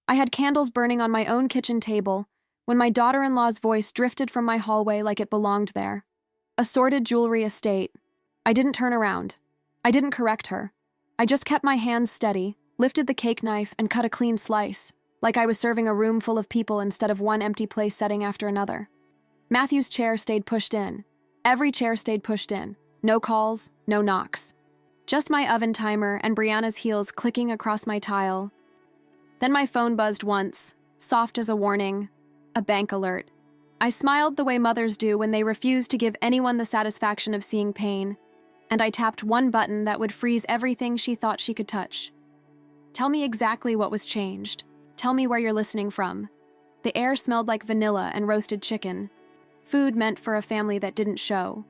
I had candles burning on my own kitchen table when my daughter-in-law's voice drifted from my hallway like it belonged there. Assorted jewelry estate. I didn't turn around. I didn't correct her. I just kept my hands steady, lifted the cake knife, and cut a clean slice, like I was serving a room full of people instead of one empty place setting after another. Matthew's chair stayed pushed in. Every chair stayed pushed in. No calls, no knocks. Just my oven timer and Brianna's heels clicking across my tile. Then my phone buzzed once, soft as a warning, a bank alert. I smiled the way mothers do when they refuse to give anyone the satisfaction of seeing pain, and I tapped one button that would freeze everything she thought she could touch. Tell me exactly what was changed. Tell me where you're listening from. The air smelled like vanilla and roasted chicken. Food meant for a family that didn't show.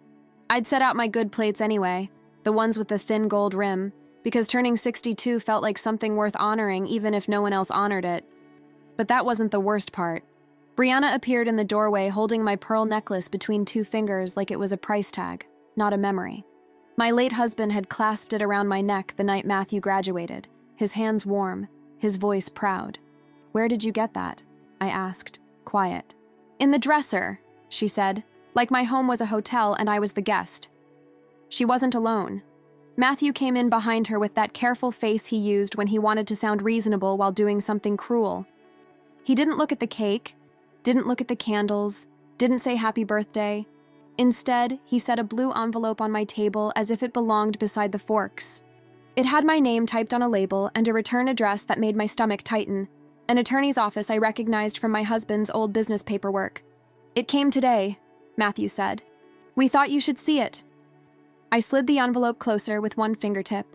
I'd set out my good plates anyway, the ones with the thin gold rim, because turning 62 felt like something worth honoring even if no one else honored it. But that wasn't the worst part. Brianna appeared in the doorway holding my pearl necklace between two fingers like it was a price tag, not a memory. My late husband had clasped it around my neck the night Matthew graduated, his hands warm, his voice proud. "Where did you get that?" I asked, quiet. "In the dresser," she said, like my home was a hotel and I was the guest. She wasn't alone. Matthew came in behind her with that careful face he used when he wanted to sound reasonable while doing something cruel. He didn't look at the cake, didn't look at the candles, didn't say happy birthday. Instead, he set a blue envelope on my table as if it belonged beside the forks. It had my name typed on a label and a return address that made my stomach tighten, an attorney's office I recognized from my husband's old business paperwork. "It came today," Matthew said. "We thought you should see it." I slid the envelope closer with one fingertip.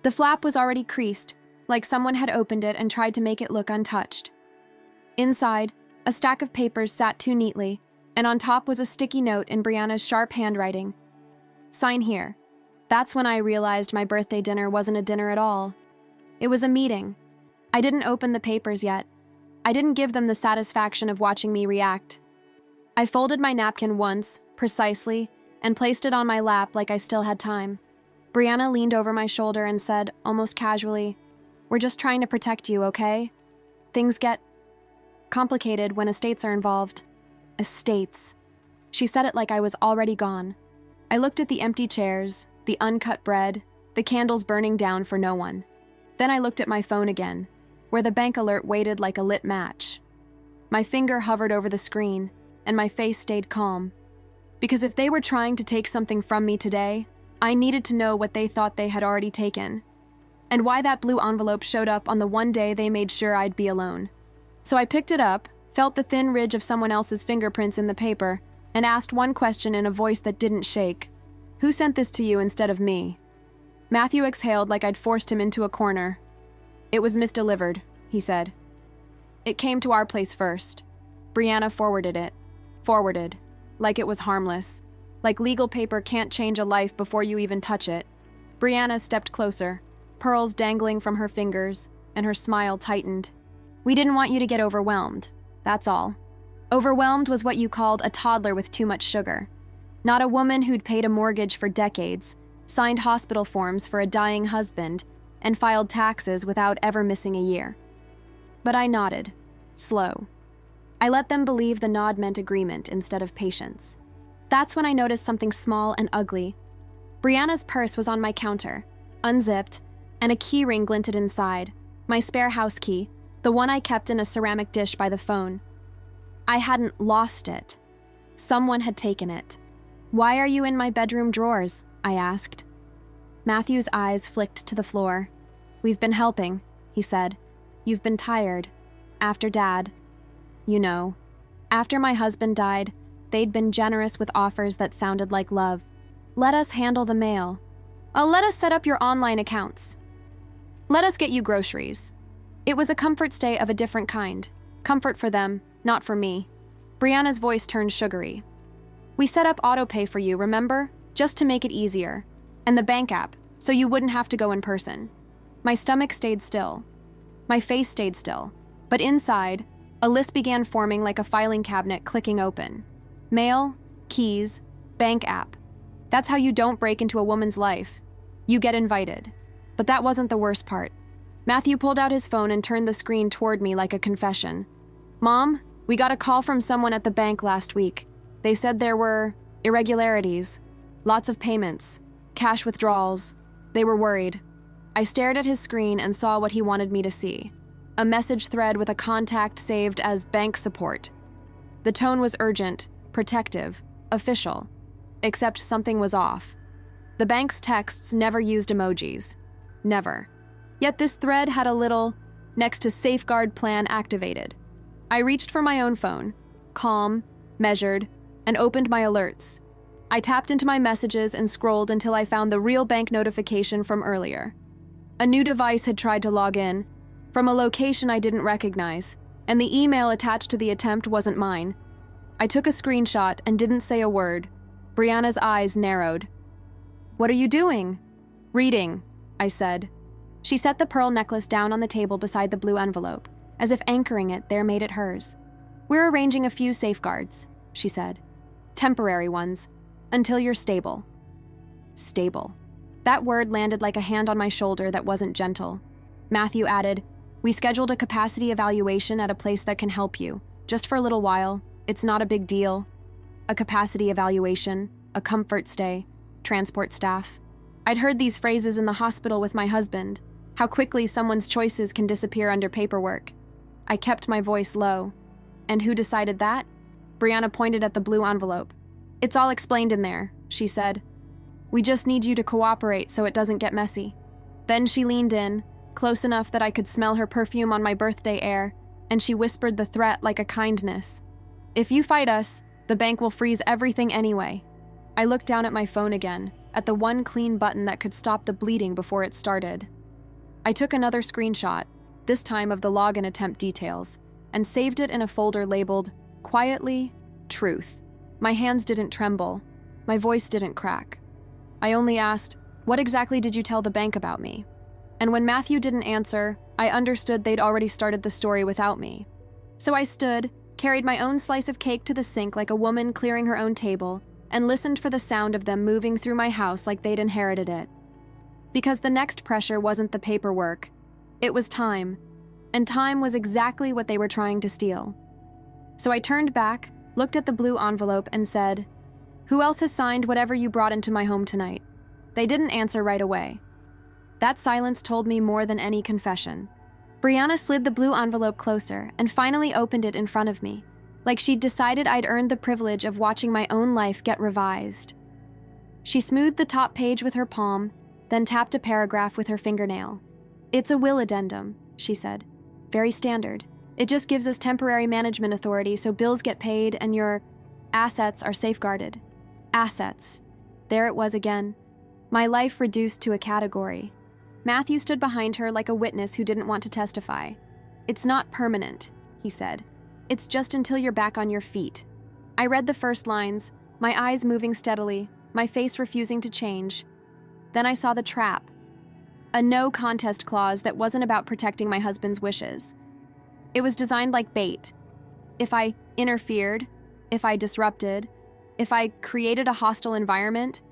The flap was already creased, like someone had opened it and tried to make it look untouched. Inside, a stack of papers sat too neatly, and on top was a sticky note in Brianna's sharp handwriting. "Sign here." That's when I realized my birthday dinner wasn't a dinner at all. It was a meeting. I didn't open the papers yet. I didn't give them the satisfaction of watching me react. I folded my napkin once, precisely, and placed it on my lap like I still had time. Brianna leaned over my shoulder and said, almost casually, "We're just trying to protect you, okay? Things get complicated when estates are involved." Estates. She said it like I was already gone. I looked at the empty chairs, the uncut bread, the candles burning down for no one. Then I looked at my phone again, where the bank alert waited like a lit match. My finger hovered over the screen, and my face stayed calm. Because if they were trying to take something from me today, I needed to know what they thought they had already taken, and why that blue envelope showed up on the one day they made sure I'd be alone. So I picked it up, felt the thin ridge of someone else's fingerprints in the paper, and asked one question in a voice that didn't shake. "Who sent this to you instead of me?" Matthew exhaled like I'd forced him into a corner. "It was misdelivered," he said. "It came to our place first. Brianna forwarded it. Forwarded. Like it was harmless. Like legal paper can't change a life before you even touch it." Brianna stepped closer, pearls dangling from her fingers, and her smile tightened. "We didn't want you to get overwhelmed. That's all. Overwhelmed was what you called a toddler with too much sugar. Not a woman who'd paid a mortgage for decades, signed hospital forms for a dying husband, and filed taxes without ever missing a year." But I nodded, slow. I let them believe the nod meant agreement instead of patience. That's when I noticed something small and ugly. Brianna's purse was on my counter, unzipped, and a key ring glinted inside, my spare house key, the one I kept in a ceramic dish by the phone. I hadn't lost it. Someone had taken it. "Why are you in my bedroom drawers?" I asked. Matthew's eyes flicked to the floor. "We've been helping," he said. "You've been tired. After Dad. You know. After my husband died, they'd been generous with offers that sounded like love. Let us handle the mail. Oh, let us set up your online accounts. Let us get you groceries." It was a comfort stay of a different kind. Comfort for them, not for me. Brianna's voice turned sugary. "We set up autopay for you, remember? Just to make it easier. And the bank app, so you wouldn't have to go in person." My stomach stayed still. My face stayed still. But inside, a list began forming like a filing cabinet clicking open. Mail, keys, bank app. That's how you don't break into a woman's life. You get invited. But that wasn't the worst part. Matthew pulled out his phone and turned the screen toward me like a confession. "Mom, we got a call from someone at the bank last week. They said there were irregularities, lots of payments, cash withdrawals. They were worried." I stared at his screen and saw what he wanted me to see. A message thread with a contact saved as bank support. The tone was urgent, protective, official, except something was off. The bank's texts never used emojis. Never. Yet this thread had a little, next to safeguard plan activated. I reached for my own phone, calm, measured, and opened my alerts. I tapped into my messages and scrolled until I found the real bank notification from earlier. A new device had tried to log in, from a location I didn't recognize, and the email attached to the attempt wasn't mine. I took a screenshot and didn't say a word. Brianna's eyes narrowed. "What are you doing?" "Reading," I said. She set the pearl necklace down on the table beside the blue envelope, as if anchoring it there made it hers. "We're arranging a few safeguards," she said. "Temporary ones, until you're stable." Stable. That word landed like a hand on my shoulder that wasn't gentle. Matthew added, "We scheduled a capacity evaluation at a place that can help you, just for a little while. It's not a big deal." A capacity evaluation, a comfort stay, transport staff. I'd heard these phrases in the hospital with my husband, how quickly someone's choices can disappear under paperwork. I kept my voice low. "And who decided that?" Brianna pointed at the blue envelope. "It's all explained in there," she said. "We just need you to cooperate so it doesn't get messy." Then she leaned in, close enough that I could smell her perfume on my birthday air, and she whispered the threat like a kindness. "If you fight us, the bank will freeze everything anyway." I looked down at my phone again, at the one clean button that could stop the bleeding before it started. I took another screenshot, this time of the login attempt details, and saved it in a folder labeled, quietly, Truth. My hands didn't tremble. My voice didn't crack. I only asked, "What exactly did you tell the bank about me?" And when Matthew didn't answer, I understood they'd already started the story without me. So I stood, carried my own slice of cake to the sink like a woman clearing her own table, and listened for the sound of them moving through my house like they'd inherited it. Because the next pressure wasn't the paperwork. It was time. And time was exactly what they were trying to steal. So I turned back, looked at the blue envelope, and said, "Who else has signed whatever you brought into my home tonight?" They didn't answer right away. That silence told me more than any confession. Brianna slid the blue envelope closer and finally opened it in front of me, like she'd decided I'd earned the privilege of watching my own life get revised. She smoothed the top page with her palm, then tapped a paragraph with her fingernail. "It's a will addendum," she said. "Very standard. It just gives us temporary management authority so bills get paid and your assets are safeguarded." Assets. There it was again. My life reduced to a category. Matthew stood behind her like a witness who didn't want to testify. "It's not permanent," he said. "It's just until you're back on your feet." I read the first lines, my eyes moving steadily, my face refusing to change. Then I saw the trap. A no contest clause that wasn't about protecting my husband's wishes. It was designed like bait. If I interfered, if I disrupted, if I created a hostile environment,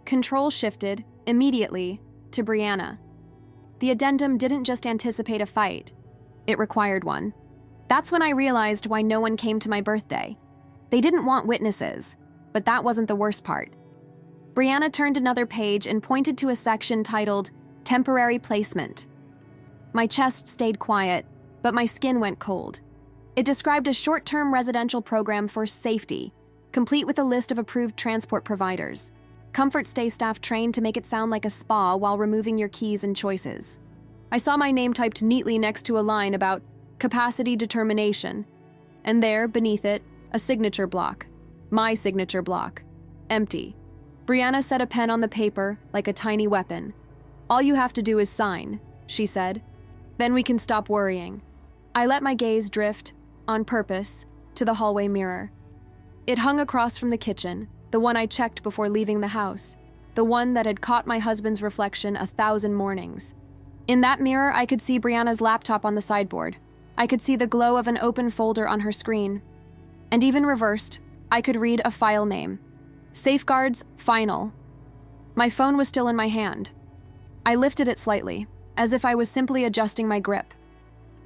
control shifted, immediately, to Brianna. The addendum didn't just anticipate a fight. It required one. That's when I realized why no one came to my birthday. They didn't want witnesses, but that wasn't the worst part. Brianna turned another page and pointed to a section titled, Temporary Placement. My chest stayed quiet, but my skin went cold. It described a short-term residential program for safety, complete with a list of approved transport providers. Comfort stay staff trained to make it sound like a spa while removing your keys and choices. I saw my name typed neatly next to a line about capacity determination, and there, beneath it, a signature block. My signature block. Empty. Brianna set a pen on the paper like a tiny weapon. "All you have to do is sign," she said. "Then we can stop worrying." I let my gaze drift, on purpose, to the hallway mirror. It hung across from the kitchen, the one I checked before leaving the house, the one that had caught my husband's reflection 1,000 mornings. In that mirror, I could see Brianna's laptop on the sideboard. I could see the glow of an open folder on her screen. And even reversed, I could read a file name. Safeguards Final. My phone was still in my hand. I lifted it slightly. as if I was simply adjusting my grip.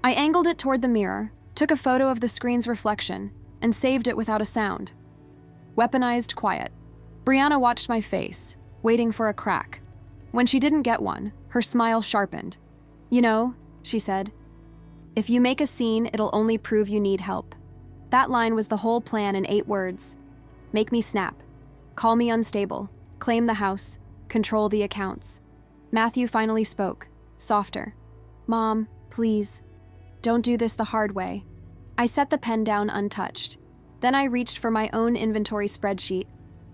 I angled it toward the mirror, took a photo of the screen's reflection, and saved it without a sound. Weaponized quiet. Brianna watched my face, waiting for a crack. When she didn't get one, her smile sharpened. "You know," she said, "if you make a scene, it'll only prove you need help." That line was the whole plan in 8 words. Make me snap. Call me unstable. Claim the house. Control the accounts. Matthew finally spoke, softer. "Mom, please. Don't do this the hard way." I set the pen down untouched. Then I reached for my own inventory spreadsheet,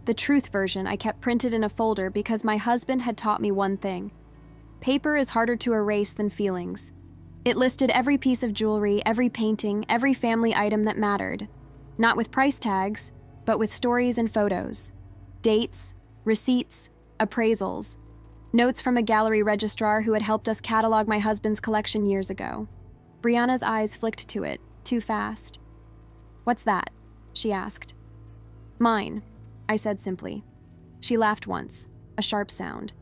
the truth version I kept printed in a folder because my husband had taught me one thing. Paper is harder to erase than feelings. It listed every piece of jewelry, every painting, every family item that mattered. Not with price tags, but with stories and photos. Dates, receipts, appraisals. Notes from a gallery registrar who had helped us catalog my husband's collection years ago. Brianna's eyes flicked to it, too fast. "What's that?" she asked. "Mine," I said simply. She laughed once, a sharp sound.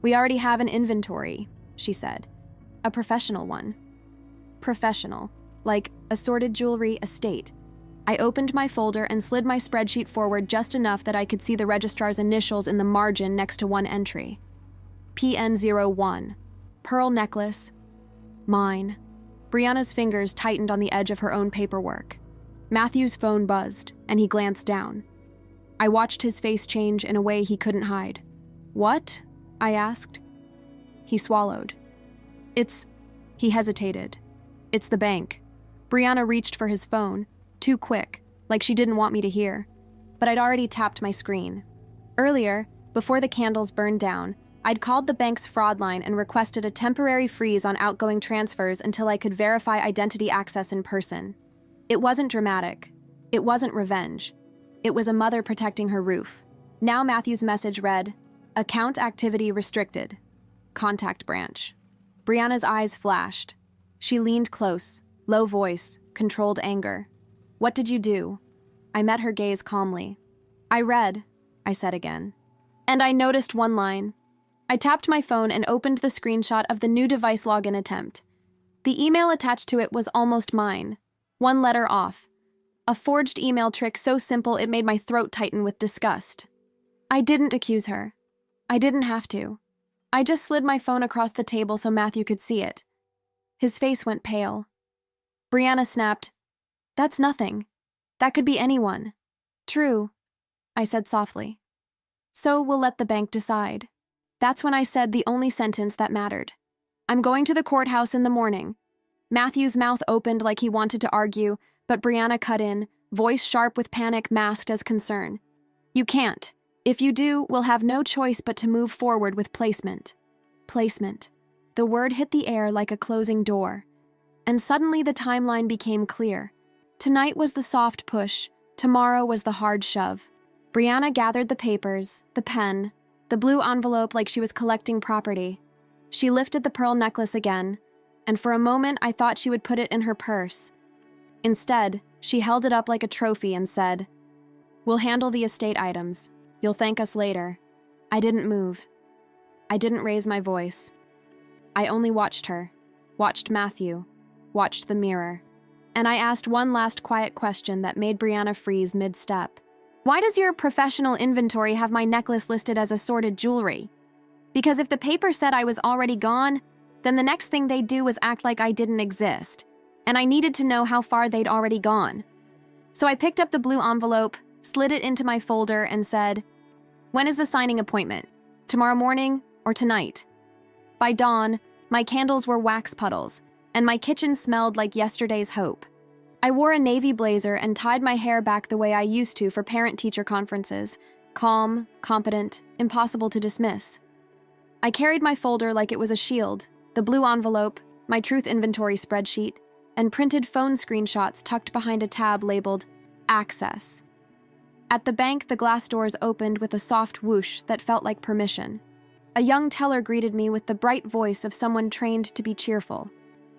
"We already have an inventory," she said. "A professional one." Professional, like assorted jewelry estate. I opened my folder and slid my spreadsheet forward just enough that I could see the registrar's initials in the margin next to one entry. PN01. Pearl necklace. Mine. Brianna's fingers tightened on the edge of her own paperwork. Matthew's phone buzzed, and he glanced down. I watched his face change in a way he couldn't hide. "What?" I asked. He swallowed. He hesitated. "It's the bank." Brianna reached for his phone, too quick, like she didn't want me to hear. But I'd already tapped my screen. Earlier, before the candles burned down, I'd called the bank's fraud line and requested a temporary freeze on outgoing transfers until I could verify identity access in person. It wasn't dramatic. It wasn't revenge. It was a mother protecting her roof. Now Matthew's message read, "Account activity restricted. Contact branch." Brianna's eyes flashed. She leaned close, low voice, controlled anger. "What did you do?" I met her gaze calmly. "I read," I said again. "And I noticed one line." I tapped my phone and opened the screenshot of the new device login attempt. The email attached to it was almost mine. 1 letter off. A forged email trick so simple it made my throat tighten with disgust. I didn't accuse her. I didn't have to. I just slid my phone across the table so Matthew could see it. His face went pale. Brianna snapped, "That's nothing. That could be anyone." "True," I said softly. "So we'll let the bank decide." That's when I said the only sentence that mattered. "I'm going to the courthouse in the morning." Matthew's mouth opened like he wanted to argue, but Brianna cut in, voice sharp with panic masked as concern. "You can't. If you do, we'll have no choice but to move forward with placement." Placement. The word hit the air like a closing door. And suddenly the timeline became clear. Tonight was the soft push. Tomorrow was the hard shove. Brianna gathered the papers, the pen, the blue envelope like she was collecting property. She lifted the pearl necklace again, and for a moment I thought she would put it in her purse. Instead, she held it up like a trophy and said, "We'll handle the estate items. You'll thank us later." I didn't move. I didn't raise my voice. I only watched her, watched Matthew, watched the mirror. And I asked one last quiet question that made Brianna freeze mid-step. "Why does your professional inventory have my necklace listed as assorted jewelry? Because if the paper said I was already gone, then the next thing they'd do was act like I didn't exist, and I needed to know how far they'd already gone." So I picked up the blue envelope, slid it into my folder, and said, "When is the signing appointment? Tomorrow morning or tonight?" By dawn, my candles were wax puddles, and my kitchen smelled like yesterday's hope. I wore a navy blazer and tied my hair back the way I used to for parent-teacher conferences, calm, competent, impossible to dismiss. I carried my folder like it was a shield, the blue envelope, my truth inventory spreadsheet, and printed phone screenshots tucked behind a tab labeled Access. At the bank, the glass doors opened with a soft whoosh that felt like permission. A young teller greeted me with the bright voice of someone trained to be cheerful.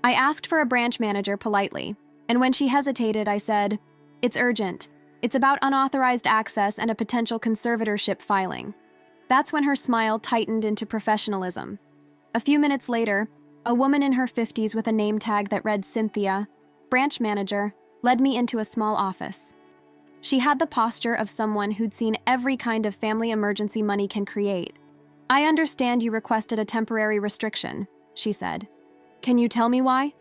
I asked for a branch manager politely, and when she hesitated, I said, "It's urgent. It's about unauthorized access and a potential conservatorship filing." That's when her smile tightened into professionalism. A few minutes later, A woman in her 50s with a name tag that read Cynthia, branch manager, led me into a small office. She had the posture of someone who'd seen every kind of family emergency money can create. "I understand you requested a temporary restriction," she said. "Can you tell me why?"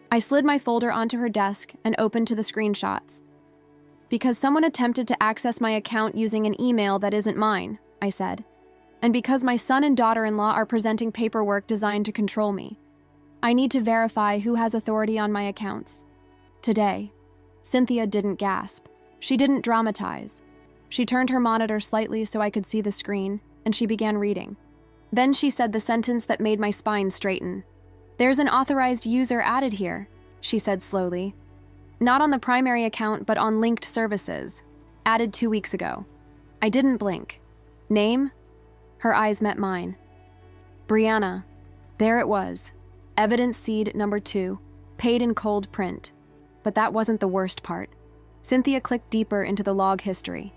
I slid my folder onto her desk and opened to the screenshots. "Because someone attempted to access my account using an email that isn't mine," I said. "And because my son and daughter-in-law are presenting paperwork designed to control me. I need to verify who has authority on my accounts." Today, Cynthia didn't gasp. She didn't dramatize. She turned her monitor slightly so I could see the screen, and she began reading. Then she said the sentence that made my spine straighten. "There's an authorized user added here," she said slowly. "Not on the primary account, but on linked services. Added 2 weeks ago." I didn't blink. "Name?" Her eyes met mine. "Brianna." There it was. Evidence seed number 2, paid in cold print. But that wasn't the worst part. Cynthia clicked deeper into the log history.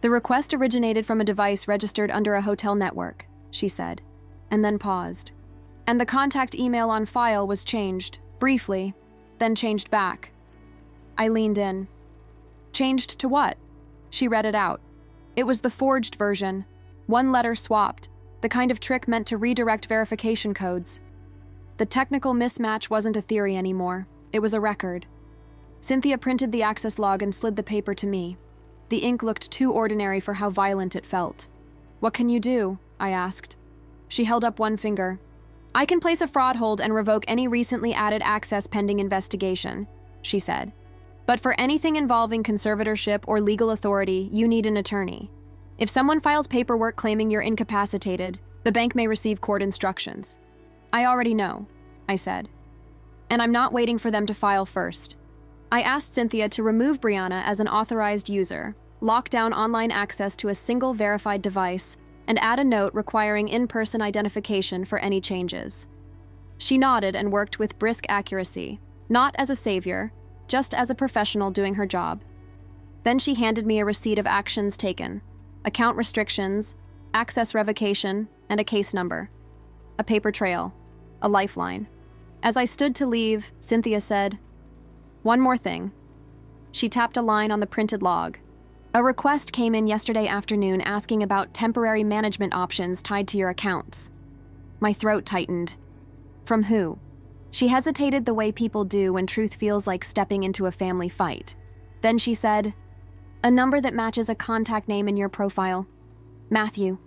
"The request originated from a device registered under a hotel network," she said, and then paused. "And the contact email on file was changed, briefly, then changed back." I leaned in. "Changed to what?" She read it out. It was the forged version, 1 letter swapped, the kind of trick meant to redirect verification codes. The technical mismatch wasn't a theory anymore. It was a record. Cynthia printed the access log and slid the paper to me. The ink looked too ordinary for how violent it felt. "What can you do?" I asked. She held up 1 finger. "I can place a fraud hold and revoke any recently added access pending investigation," she said. "But for anything involving conservatorship or legal authority, you need an attorney. If someone files paperwork claiming you're incapacitated, the bank may receive court instructions." "I already know," I said. "And I'm not waiting for them to file first." I asked Cynthia to remove Brianna as an authorized user, lock down online access to a single verified device, and add a note requiring in-person identification for any changes. She nodded and worked with brisk accuracy, not as a savior, just as a professional doing her job. Then she handed me a receipt of actions taken, account restrictions, access revocation, and a case number. A paper trail, a lifeline. As I stood to leave, Cynthia said, "One more thing." She tapped a line on the printed log. "A request came in yesterday afternoon asking about temporary management options tied to your accounts." My throat tightened. "From who?" She hesitated the way people do when truth feels like stepping into a family fight. Then she said, "A number that matches a contact name in your profile. Matthew.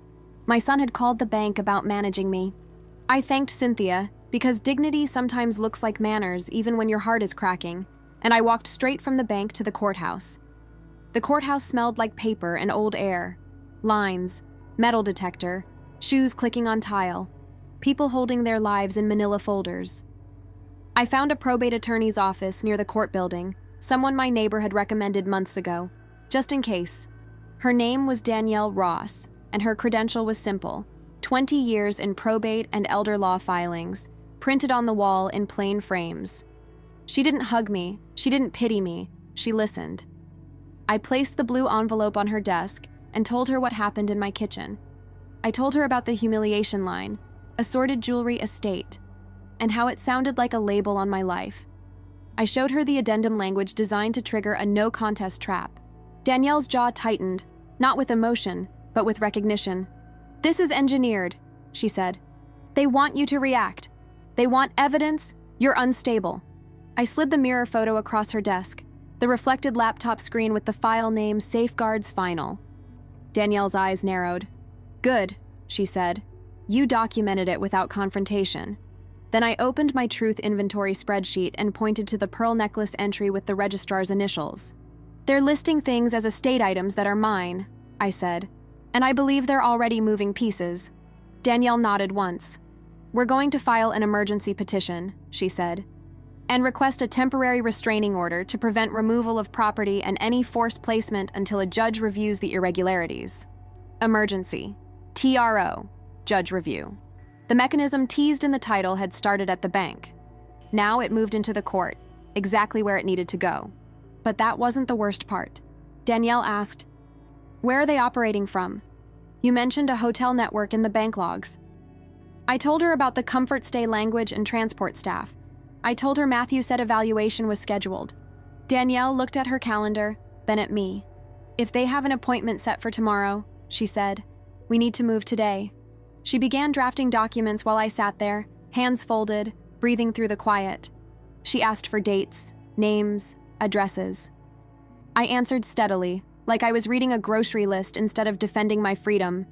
My son had called the bank about managing me." I thanked Cynthia, because dignity sometimes looks like manners even when your heart is cracking, and I walked straight from the bank to the courthouse. The courthouse smelled like paper and old air. Lines, metal detector, shoes clicking on tile, people holding their lives in manila folders. I found a probate attorney's office near the court building, someone my neighbor had recommended months ago, just in case. Her name was Danielle Ross, and her credential was simple: 20 years in probate and elder law filings, printed on the wall in plain frames. She didn't hug me, she didn't pity me, she listened. I placed the blue envelope on her desk and told her what happened in my kitchen. I told her about the humiliation line, assorted jewelry estate, and how it sounded like a label on my life. I showed her the addendum language designed to trigger a no-contest trap. Danielle's jaw tightened, not with emotion, but with recognition. "This is engineered," she said. "They want you to react. They want evidence. You're unstable." I slid the mirror photo across her desk, the reflected laptop screen with the file name Safeguards Final. Danielle's eyes narrowed. "Good," she said. "You documented it without confrontation." Then I opened my truth inventory spreadsheet and pointed to the pearl necklace entry with the registrar's initials. "They're listing things as estate items that are mine," I said, "and I believe they're already moving pieces." Danielle nodded once. "We're going to file an emergency petition," she said, "and request a temporary restraining order to prevent removal of property and any forced placement until a judge reviews the irregularities." Emergency. TRO. Judge review. The mechanism teased in the title had started at the bank. Now it moved into the court, exactly where it needed to go. But that wasn't the worst part. Danielle asked, "Where are they operating from? You mentioned a hotel network in the bank logs." I told her about the comfort stay language and transport staff. I told her Matthew said evaluation was scheduled. Danielle looked at her calendar, then at me. If they have an appointment set for tomorrow, she said, we need to move today. She began drafting documents while I sat there, hands folded, breathing through the quiet. She asked for dates, names, addresses. I answered steadily, like I was reading a grocery list instead of defending my freedom.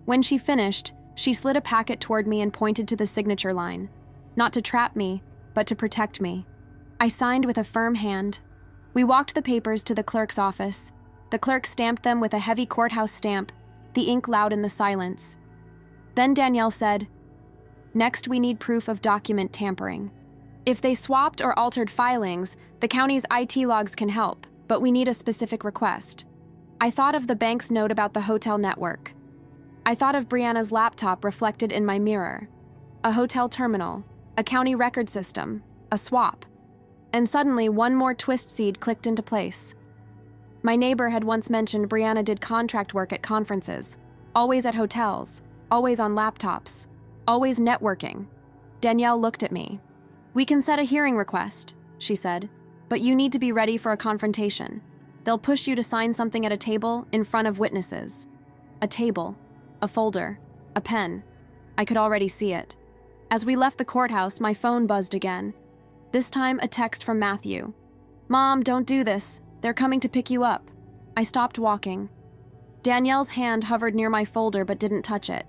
When she finished, she slid a packet toward me and pointed to the signature line, not to trap me, but to protect me. I signed with a firm hand. We walked the papers to the clerk's office. The clerk stamped them with a heavy courthouse stamp, the ink loud in the silence. Then Danielle said, "Next, we need proof of document tampering. If they swapped or altered filings, the county's IT logs can help, but we need a specific request." I thought of the bank's note about the hotel network. I thought of Brianna's laptop reflected in my mirror. A hotel terminal, a county record system, a swap. And suddenly, one more twist seed clicked into place. My neighbor had once mentioned Brianna did contract work at conferences, always at hotels, always on laptops, always networking. Danielle looked at me. "We can set a hearing request," she said, "but you need to be ready for a confrontation. They'll push you to sign something at a table in front of witnesses." A table, a folder, a pen. I could already see it. As we left the courthouse, my phone buzzed again. This time, a text from Matthew. "Mom, don't do this. They're coming to pick you up." I stopped walking. Danielle's hand hovered near my folder but didn't touch it.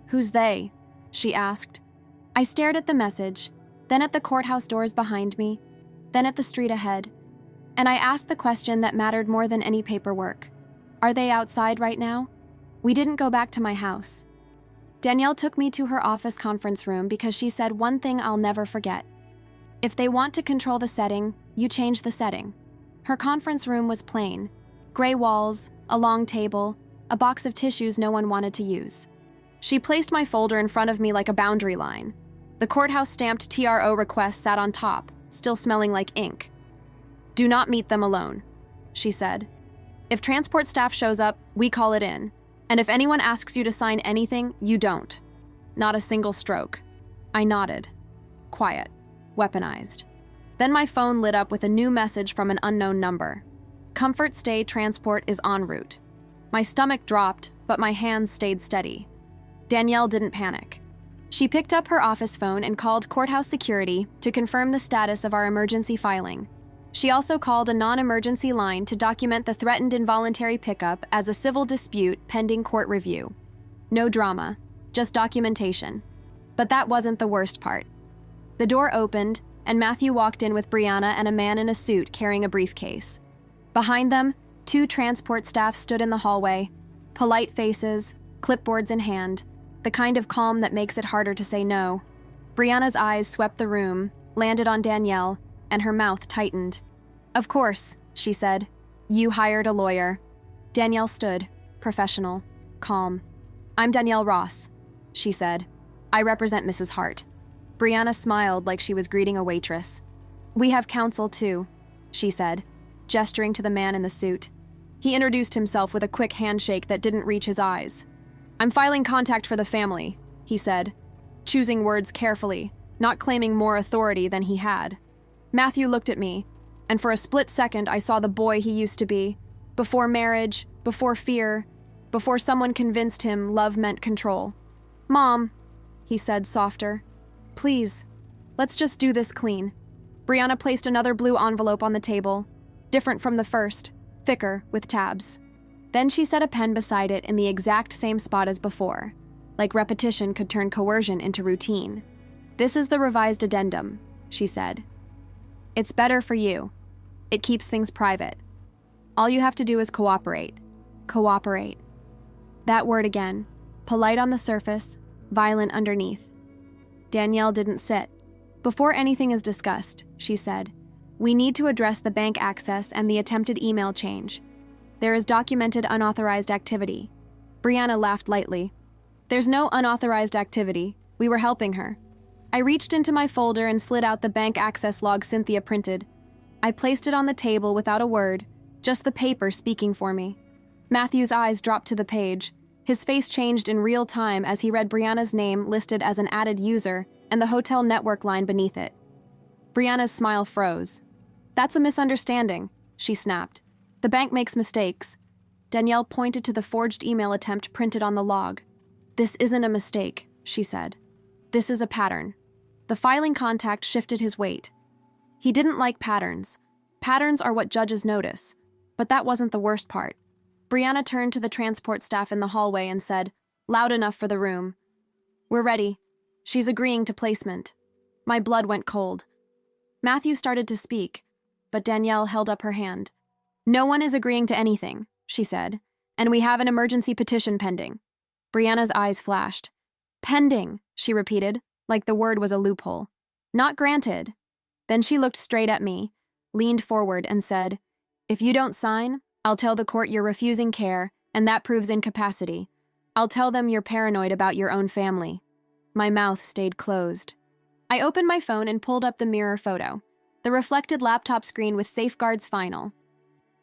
"Who's they?" she asked. I stared at the message, then at the courthouse doors behind me, then at the street ahead, and I asked the question that mattered more than any paperwork. Are they outside right now? We didn't go back to my house. Danielle took me to her office conference room because she said one thing I'll never forget. If they want to control the setting, you change the setting. Her conference room was plain. Gray walls, a long table, a box of tissues no one wanted to use. She placed my folder in front of me like a boundary line. The courthouse-stamped TRO request sat on top, still smelling like ink. "Do not meet them alone," she said. "If transport staff shows up, we call it in. And if anyone asks you to sign anything, you don't. Not a single stroke." I nodded. Quiet. Weaponized. Then my phone lit up with a new message from an unknown number. "Comfort Stay transport is en route." My stomach dropped, but my hands stayed steady. Danielle didn't panic. She picked up her office phone and called courthouse security to confirm the status of our emergency filing. She also called a non-emergency line to document the threatened involuntary pickup as a civil dispute pending court review. No drama, just documentation. But that wasn't the worst part. The door opened, and Matthew walked in with Brianna and a man in a suit carrying a briefcase. Behind them, 2 transport staff stood in the hallway, polite faces, clipboards in hand, the kind of calm that makes it harder to say no. Brianna's eyes swept the room, landed on Danielle, and her mouth tightened. "Of course," she said. "You hired a lawyer." Danielle stood, professional, calm. "I'm Danielle Ross," she said. "I represent Mrs. Hart." Brianna smiled like she was greeting a waitress. "We have counsel, too," she said, gesturing to the man in the suit. He introduced himself with a quick handshake that didn't reach his eyes. "I'm filing contact for the family," he said, choosing words carefully, not claiming more authority than he had. Matthew looked at me, and for a split second I saw the boy he used to be, before marriage, before fear, before someone convinced him love meant control. "Mom," he said softer, "please, let's just do this clean." Brianna placed another blue envelope on the table, different from the first, thicker, with tabs. Then she set a pen beside it in the exact same spot as before, like repetition could turn coercion into routine. "This is the revised addendum," she said. "It's better for you. It keeps things private. All you have to do is cooperate. Cooperate." That word again, polite on the surface, violent underneath. Danielle didn't sit. "Before anything is discussed," she said, "we need to address the bank access and the attempted email change. There is documented unauthorized activity." Brianna laughed lightly. "There's no unauthorized activity. We were helping her." I reached into my folder and slid out the bank access log Cynthia printed. I placed it on the table without a word, just the paper speaking for me. Matthew's eyes dropped to the page. His face changed in real time as he read Brianna's name listed as an added user and the hotel network line beneath it. Brianna's smile froze. "That's a misunderstanding," she snapped. "The bank makes mistakes." Danielle pointed to the forged email attempt printed on the log. "This isn't a mistake," she said. "This is a pattern." The filing contact shifted his weight. He didn't like patterns. Patterns are what judges notice. But that wasn't the worst part. Brianna turned to the transport staff in the hallway and said, loud enough for the room, "We're ready. She's agreeing to placement." My blood went cold. Matthew started to speak, but Danielle held up her hand. "No one is agreeing to anything," she said, "and we have an emergency petition pending." Brianna's eyes flashed. "Pending," she repeated, like the word was a loophole. "Not granted." Then she looked straight at me, leaned forward, and said, "If you don't sign, I'll tell the court you're refusing care, and that proves incapacity. I'll tell them you're paranoid about your own family." My mouth stayed closed. I opened my phone and pulled up the mirror photo, the reflected laptop screen with safeguards final.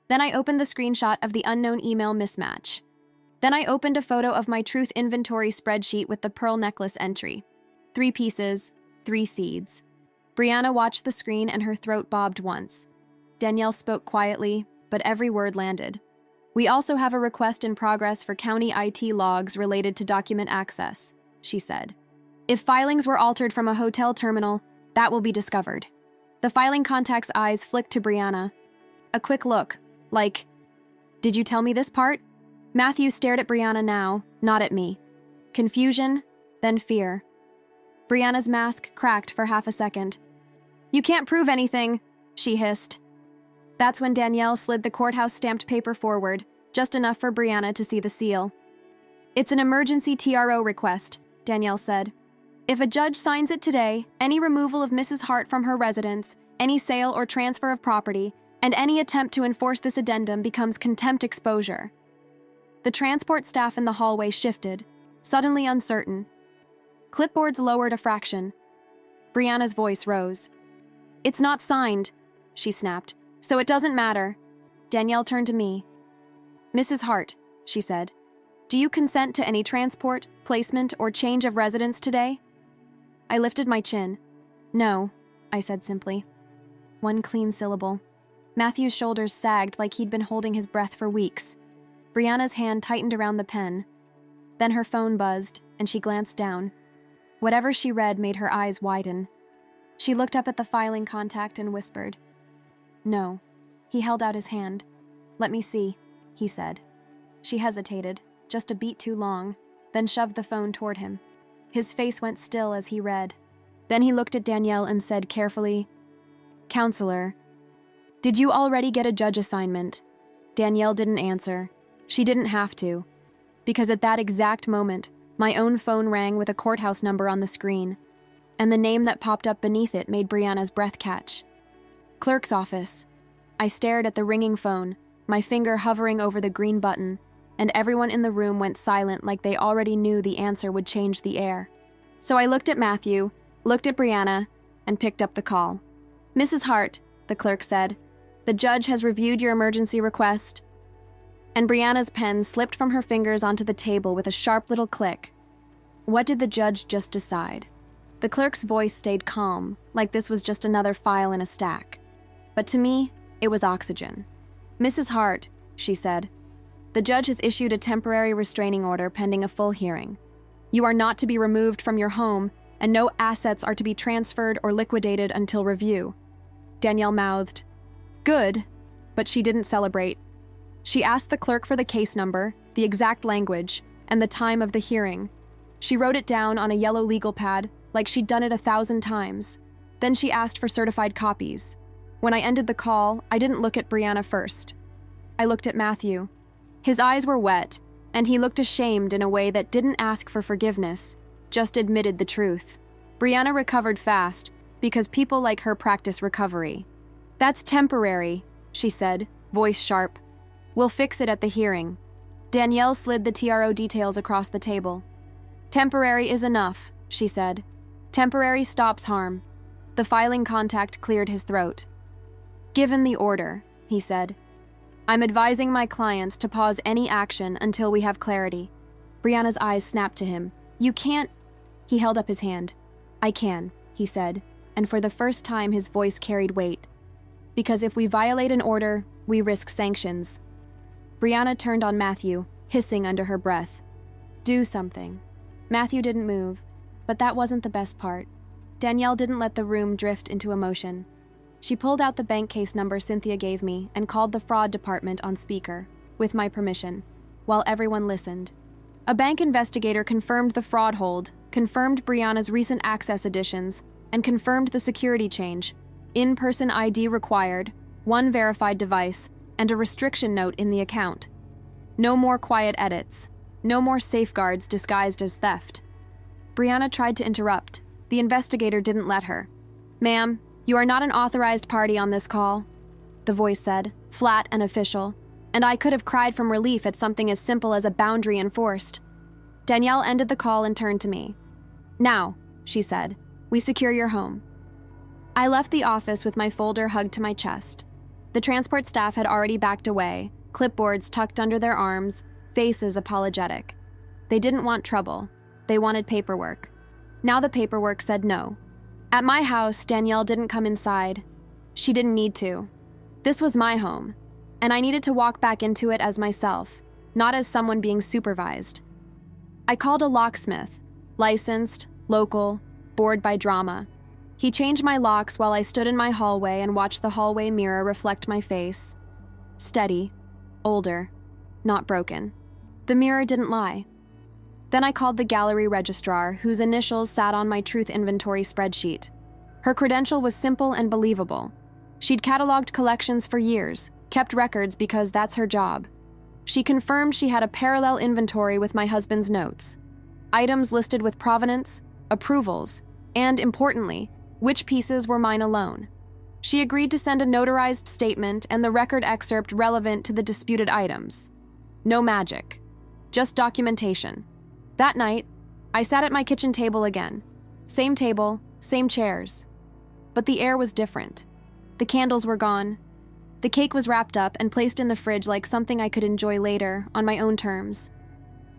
Then I opened the screenshot of the unknown email mismatch. Then I opened a photo of my truth inventory spreadsheet with the pearl necklace entry. 3 pieces, 3 seeds. Brianna watched the screen and her throat bobbed once. Danielle spoke quietly, but every word landed. "We also have a request in progress for county IT logs related to document access," she said. "If filings were altered from a hotel terminal, that will be discovered." The filing contact's eyes flicked to Brianna. A quick look, like, "Did you tell me this part?" Matthew stared at Brianna now, not at me. Confusion, then fear. Brianna's mask cracked for half a second. "You can't prove anything," she hissed. That's when Danielle slid the courthouse-stamped paper forward, just enough for Brianna to see the seal. "It's an emergency TRO request," Danielle said. "If a judge signs it today, any removal of Mrs. Hart from her residence, any sale or transfer of property, and any attempt to enforce this addendum becomes contempt exposure." The transport staff in the hallway shifted, suddenly uncertain. Clipboards lowered a fraction. Brianna's voice rose. "It's not signed," she snapped, "so it doesn't matter." Danielle turned to me. "Mrs. Hart," she said, "do you consent to any transport, placement, or change of residence today?" I lifted my chin. "No," I said simply. One clean syllable. Matthew's shoulders sagged like he'd been holding his breath for weeks. Brianna's hand tightened around the pen. Then her phone buzzed, and she glanced down. Whatever she read made her eyes widen. She looked up at the filing contact and whispered, "No." He held out his hand. "Let me see," he said. She hesitated, just a beat too long, then shoved the phone toward him. His face went still as he read. Then he looked at Danielle and said carefully, "Counselor, did you already get a judge assignment?" Danielle didn't answer. She didn't have to, because at that exact moment, my own phone rang with a courthouse number on the screen, and the name that popped up beneath it made Brianna's breath catch. "Clerk's office." I stared at the ringing phone, my finger hovering over the green button, and everyone in the room went silent like they already knew the answer would change the air. So I looked at Matthew, looked at Brianna, and picked up the call. "Mrs. Hart," the clerk said, "the judge has reviewed your emergency request." And Brianna's pen slipped from her fingers onto the table with a sharp little click. What did the judge just decide? The clerk's voice stayed calm, like this was just another file in a stack. But to me, it was oxygen. "Mrs. Hart," she said, "the judge has issued a temporary restraining order pending a full hearing. You are not to be removed from your home, and no assets are to be transferred or liquidated until review." Danielle mouthed, "Good," but she didn't celebrate. She asked the clerk for the case number, the exact language, and the time of the hearing. She wrote it down on a yellow legal pad, like she'd done it 1,000 times. Then she asked for certified copies. When I ended the call, I didn't look at Brianna first. I looked at Matthew. His eyes were wet, and he looked ashamed in a way that didn't ask for forgiveness, just admitted the truth. Brianna recovered fast, because people like her practice recovery. "That's temporary," she said, voice sharp. "We'll fix it at the hearing." Danielle slid the TRO details across the table. "Temporary is enough," she said. "Temporary stops harm." The filing contact cleared his throat. "Given the order," he said, "I'm advising my clients to pause any action until we have clarity." Brianna's eyes snapped to him. "You can't." He held up his hand. "I can," he said, and for the first time his voice carried weight. "Because if we violate an order, we risk sanctions." Brianna turned on Matthew, hissing under her breath. "Do something." Matthew didn't move, but that wasn't the best part. Danielle didn't let the room drift into emotion. She pulled out the bank case number Cynthia gave me and called the fraud department on speaker, with my permission, while everyone listened. A bank investigator confirmed the fraud hold, confirmed Brianna's recent access additions, and confirmed the security change: in-person ID required, one verified device, and a restriction note in the account. No more quiet edits. No more safeguards disguised as theft. Brianna tried to interrupt. The investigator didn't let her. "Ma'am, you are not an authorized party on this call," the voice said, flat and official, and I could have cried from relief at something as simple as a boundary enforced. Danielle ended the call and turned to me. "Now," she said, "we secure your home." I left the office with my folder hugged to my chest. The transport staff had already backed away, clipboards tucked under their arms, faces apologetic. They didn't want trouble. They wanted paperwork. Now the paperwork said no. At my house, Danielle didn't come inside. She didn't need to. This was my home, and I needed to walk back into it as myself, not as someone being supervised. I called a locksmith, licensed, local, bored by drama. He changed my locks while I stood in my hallway and watched the hallway mirror reflect my face. Steady, older, not broken. The mirror didn't lie. Then I called the gallery registrar, whose initials sat on my truth inventory spreadsheet. Her credential was simple and believable. She'd cataloged collections for years, kept records because that's her job. She confirmed she had a parallel inventory with my husband's notes. Items listed with provenance, approvals, and, importantly, which pieces were mine alone. She agreed to send a notarized statement and the record excerpt relevant to the disputed items. No magic. Just documentation. That night, I sat at my kitchen table again. Same table, same chairs. But the air was different. The candles were gone. The cake was wrapped up and placed in the fridge like something I could enjoy later, on my own terms.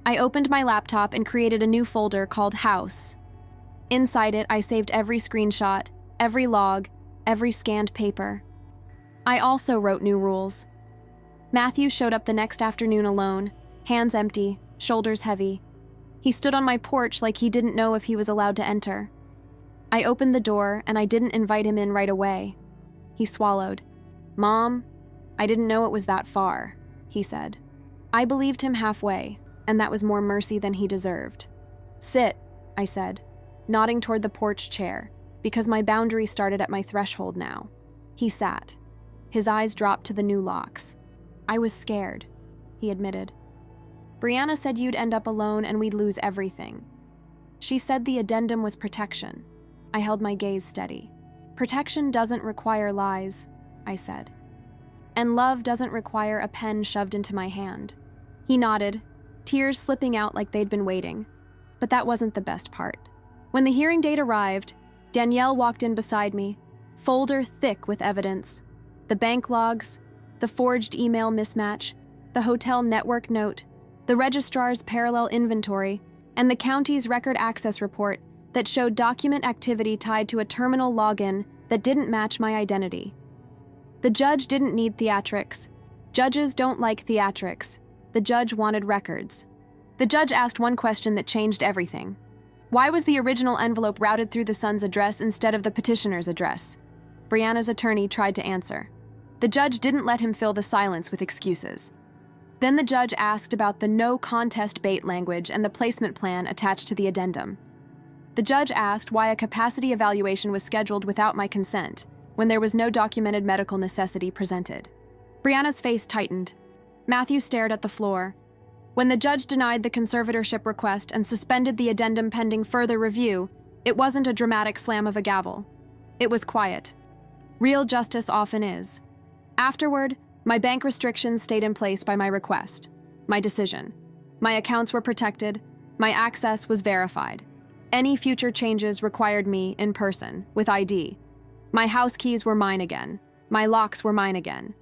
I opened my laptop and created a new folder called House. Inside it, I saved every screenshot, every log, every scanned paper. I also wrote new rules. Matthew showed up the next afternoon alone, hands empty, shoulders heavy. He stood on my porch like he didn't know if he was allowed to enter. I opened the door, and I didn't invite him in right away. He swallowed. "Mom, I didn't know it was that far," he said. I believed him halfway, and that was more mercy than he deserved. "Sit," I said, nodding toward the porch chair, because my boundary started at my threshold now. He sat. His eyes dropped to the new locks. "I was scared," he admitted. "Brianna said you'd end up alone and we'd lose everything. She said the addendum was protection." I held my gaze steady. "Protection doesn't require lies," I said. "And love doesn't require a pen shoved into my hand." He nodded, tears slipping out like they'd been waiting. But that wasn't the best part. When the hearing date arrived, Danielle walked in beside me, folder thick with evidence. The bank logs, the forged email mismatch, the hotel network note, the registrar's parallel inventory, and the county's record access report that showed document activity tied to a terminal login that didn't match my identity. The judge didn't need theatrics. Judges don't like theatrics. The judge wanted records. The judge asked one question that changed everything. Why was the original envelope routed through the son's address instead of the petitioner's address? Brianna's attorney tried to answer. The judge didn't let him fill the silence with excuses. Then the judge asked about the no contest bait language and the placement plan attached to the addendum. The judge asked why a capacity evaluation was scheduled without my consent, when there was no documented medical necessity presented. Brianna's face tightened. Matthew stared at the floor. When the judge denied the conservatorship request and suspended the addendum pending further review, it wasn't a dramatic slam of a gavel. It was quiet. Real justice often is. Afterward, my bank restrictions stayed in place by my request, my decision. My accounts were protected, my access was verified. Any future changes required me in person, with ID. My house keys were mine again. My locks were mine again.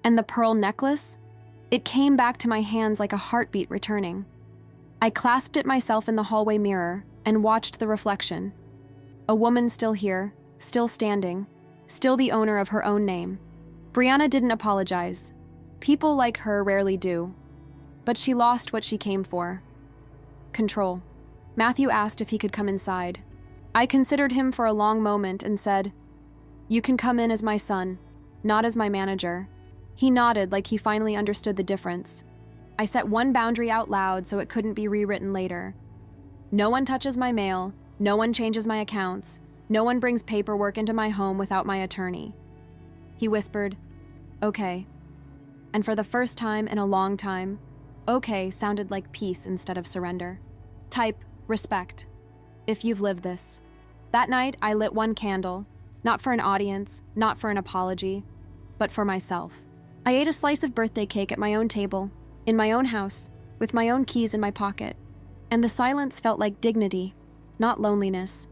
And the pearl necklace? It came back to my hands like a heartbeat returning. I clasped it myself in the hallway mirror and watched the reflection. A woman still here, still standing, still the owner of her own name. Brianna didn't apologize. People like her rarely do. But she lost what she came for. Control. Matthew asked if he could come inside. I considered him for a long moment and said, "You can come in as my son, not as my manager." He nodded like he finally understood the difference. I set one boundary out loud so it couldn't be rewritten later. No one touches my mail, no one changes my accounts, no one brings paperwork into my home without my attorney. He whispered, "Okay." And for the first time in a long time, "okay" sounded like peace instead of surrender. Type, respect, if you've lived this. That night, I lit one candle, not for an audience, not for an apology, but for myself. I ate a slice of birthday cake at my own table, in my own house, with my own keys in my pocket, and the silence felt like dignity, not loneliness.